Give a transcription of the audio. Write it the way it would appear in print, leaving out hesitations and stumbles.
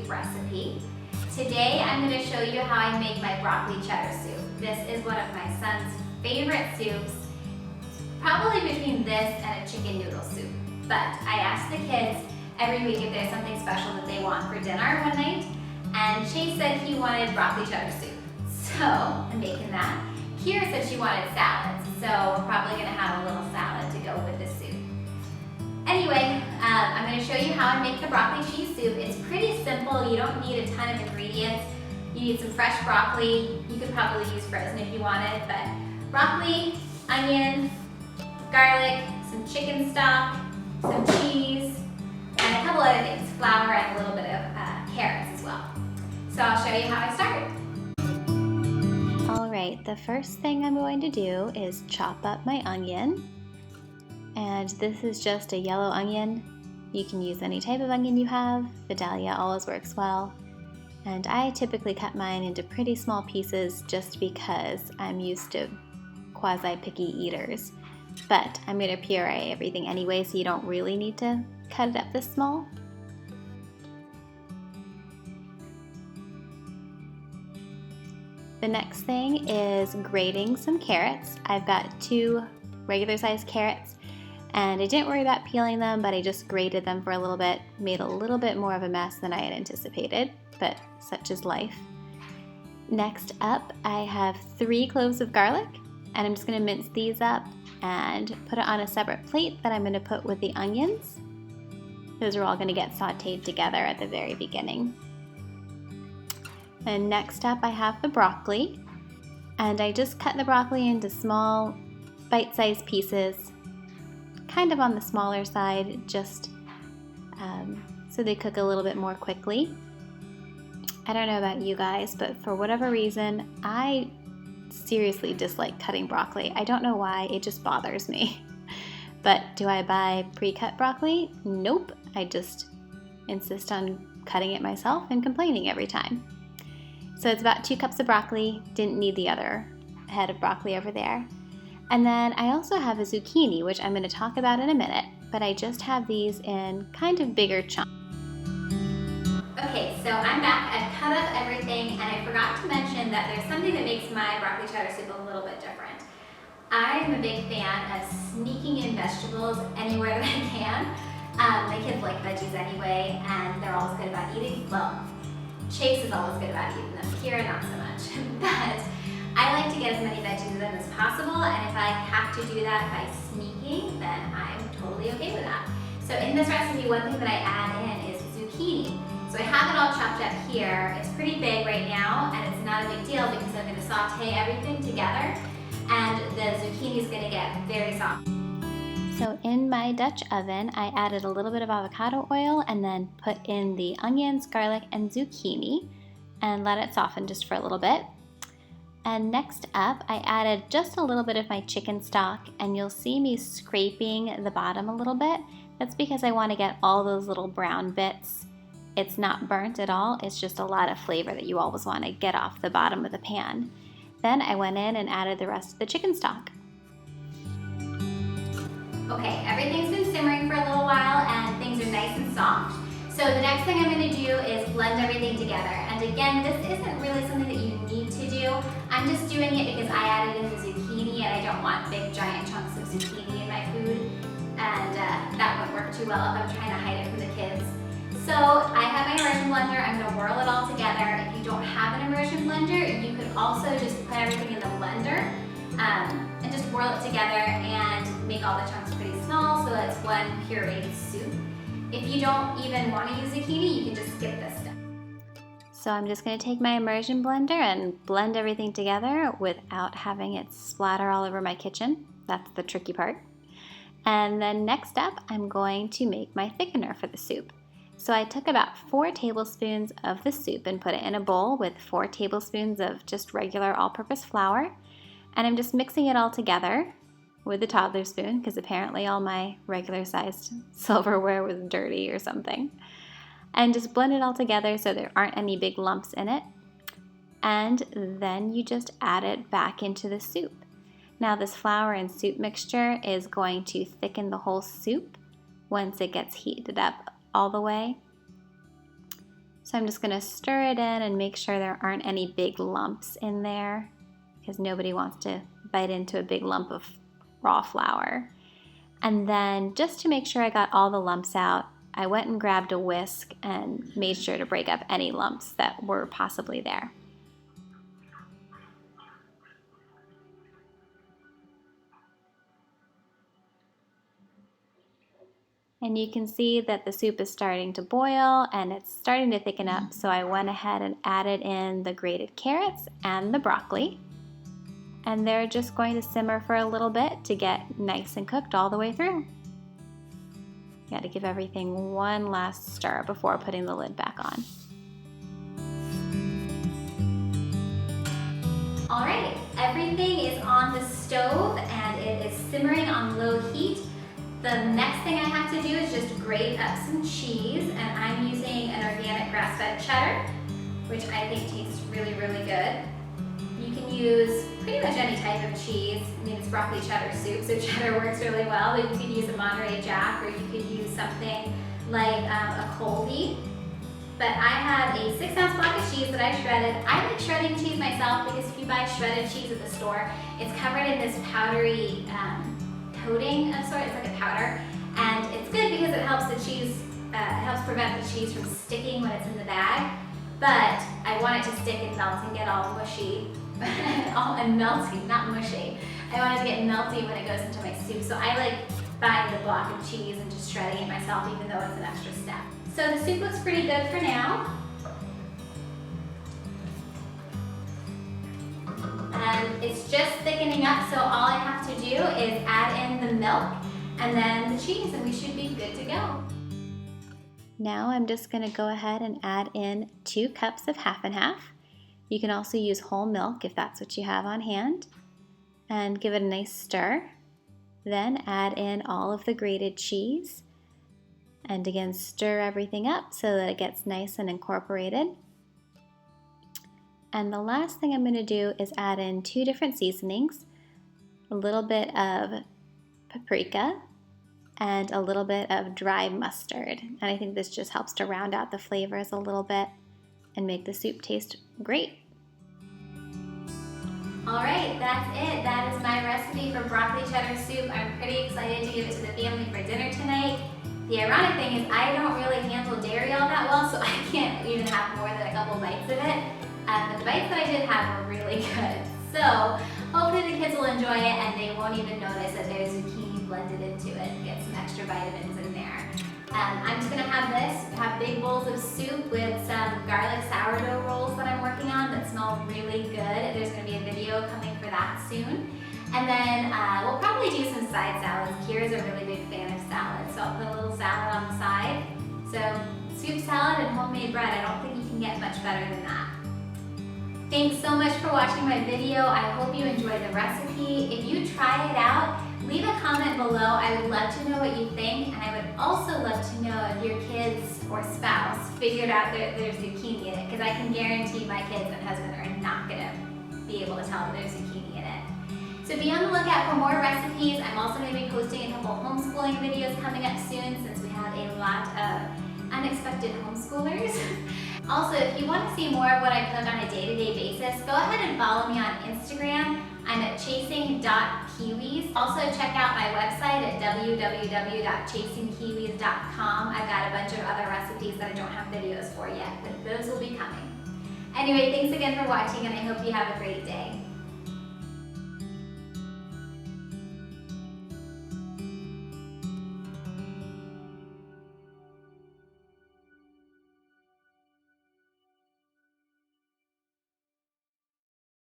soup recipe. Today I'm going to show you how I make my broccoli cheddar soup. This is one of my son's favorite soups, probably between this and a chicken noodle soup. But I asked the kids every week if there's something special that they want for dinner one night, and Chase said he wanted broccoli cheddar soup. So I'm making that. Kira said she wanted salads, so we're probably going to have a little salad to go with the soup. Anyway, I'm going to show you how I make the broccoli cheese soup. It's pretty simple. You don't need a ton of ingredients. You need some fresh broccoli. You could probably use frozen if you wanted, but broccoli, onion, garlic, some chicken stock, some cheese, and a couple other things, flour and a little bit of carrots as well. So I'll show you how I start. Alright, the first thing I'm going to do is chop up my onion. And this is just a yellow onion. You can use any type of onion you have. Vidalia always works well. And I typically cut mine into pretty small pieces just because I'm used to quasi-picky eaters. But I'm going to puree everything anyway, so you don't really need to cut it up this small. The next thing is grating some carrots. I've got 2 regular sized carrots, and I didn't worry about peeling them, but I just grated them for a little bit, made a little bit more of a mess than I had anticipated, but such is life. Next up, I have 3 cloves of garlic, and I'm just going to mince these up and put it on a separate plate that I'm going to put with the onions. Those are all going to get sauteed together at the very beginning. And next up, I have the broccoli, and I just cut the broccoli into small bite-sized pieces, kind of on the smaller side, just so they cook a little bit more quickly. I don't know about you guys, but for whatever reason, I seriously dislike cutting broccoli. I don't know why, it just bothers me. But do I buy pre-cut broccoli? Nope, I just insist on cutting it myself and complaining every time. So it's about 2 cups of broccoli, didn't need the other head of broccoli over there. And then I also have a zucchini, which I'm going to talk about in a minute, but I just have these in kind of bigger chunks. Okay, so I'm back. I've cut up everything, and I forgot to mention that there's something that makes my broccoli cheddar soup a little bit different. I'm a big fan of sneaking in vegetables anywhere that I can. My kids like veggies anyway, and they're always good about eating. Well, Chase is always good about eating them. Kira, not so much. But I like to get as many veggies in as possible, and if I have to do that by sneaking, then I'm totally okay with that. So in this recipe, one thing that I add in is zucchini. So I have it all chopped up here. It's pretty big right now, and it's not a big deal because I'm going to saute everything together, and the zucchini is going to get very soft. So in my Dutch oven, I added a little bit of avocado oil and then put in the onions, garlic, and zucchini and let it soften just for a little bit. And next up, I added just a little bit of my chicken stock, and you'll see me scraping the bottom a little bit. That's because I want to get all those little brown bits. It's not burnt at all, it's just a lot of flavor that you always want to get off the bottom of the pan. Then I went in and added the rest of the chicken stock. Okay, everything's been simmering for a little while and things are nice and soft. So the next thing I'm going to do is blend everything together. And again, this isn't really something that you need to do. I'm just doing it because I added in the zucchini and I don't want big giant chunks of zucchini in my food. And that wouldn't work too well if I'm trying to hide it from the kids. So I have my immersion blender. I'm going to whirl it all together. If you don't have an immersion blender, you could also just put everything in the blender and just whirl it together and make all the chunks pretty small so that it's one pureed soup. If you don't even want to use zucchini, you can just skip this step. So I'm just going to take my immersion blender and blend everything together without having it splatter all over my kitchen. That's the tricky part. And then next up, I'm going to make my thickener for the soup. So I took about 4 tablespoons of the soup and put it in a bowl with 4 tablespoons of just regular all-purpose flour. And I'm just mixing it all together with a toddler spoon because apparently all my regular sized silverware was dirty or something. And just blend it all together so there aren't any big lumps in it. And then you just add it back into the soup. Now this flour and soup mixture is going to thicken the whole soup once it gets heated up all the way. So I'm just gonna stir it in and make sure there aren't any big lumps in there, because nobody wants to bite into a big lump of raw flour. And then just to make sure I got all the lumps out, I went and grabbed a whisk and made sure to break up any lumps that were possibly there. And you can see that the soup is starting to boil and it's starting to thicken up, so I went ahead and added in the grated carrots and the broccoli. And they're just going to simmer for a little bit to get nice and cooked all the way through. You got to give everything one last stir before putting the lid back on. All right, everything is on the stove and it is simmering on low heat. The next thing I have to do is just grate up some cheese, and I'm using an organic grass-fed cheddar, which I think tastes really, really good. You can use pretty much any type of cheese. I mean, it's broccoli cheddar soup, so cheddar works really well, but you could use a Monterey Jack, or you could use something like a Colby. But I have a 6-ounce block of cheese that I shredded. I like shredding cheese myself because if you buy shredded cheese at the store, it's covered in this powdery coating of sorts. It's like a powder, and it's good because it helps the cheese, helps prevent the cheese from sticking when it's in the bag. But I want it to stick and melt and get all mushy, and melty, not mushy. I want it to get melty when it goes into my soup. So I like buying the block of cheese and just shredding it myself, even though it's an extra step. So the soup looks pretty good for now. And it's just thickening up, so all I have to do is add in the milk and then the cheese, and we should be good to go. Now I'm just going to go ahead and add in 2 cups of half and half. You can also use whole milk if that's what you have on hand, and give it a nice stir. Then add in all of the grated cheese, and again stir everything up so that it gets nice and incorporated. And the last thing I'm going to do is add in 2 different seasonings, a little bit of paprika and a little bit of dry mustard. And I think this just helps to round out the flavors a little bit and make the soup taste great. All right, that's it. That is my recipe for broccoli cheddar soup. I'm pretty excited to give it to the family for dinner tonight. The ironic thing is I don't really handle dairy all that well, so I can't even have more than a couple bites of it. But the bites that I did have were really good. So hopefully the kids will enjoy it and they won't even notice that there's zucchini blended into it. Get some extra vitamins in there. I'm just gonna have big bowls of soup with some garlic sourdough rolls that I'm working on that smell really good. There's gonna be a video coming for that soon. And then we'll probably do some side salads. Kira's a really big fan of salad, so I'll put a little salad on the side. So soup salad and homemade bread, I don't think you can get much better than that. Thanks so much for watching my video. I hope you enjoyed the recipe. If you try it out, leave a comment below. I would love to know what you think, and I would also love to know if your kids or spouse figured out there's zucchini in it, because I can guarantee my kids and husband are not gonna be able to tell that there's zucchini in it. So be on the lookout for more recipes. I'm also going to be posting a couple homeschooling videos coming up soon, since we have a lot of unexpected homeschoolers. Also, if you want to see more of what I cook on a day-to-day basis, go ahead and follow me on Instagram. I'm at chasing.kiwis. Also check out my website at www.chasingkiwis.com. I've got a bunch of other recipes that I don't have videos for yet, but those will be coming. Anyway, thanks again for watching, and I hope you have a great day.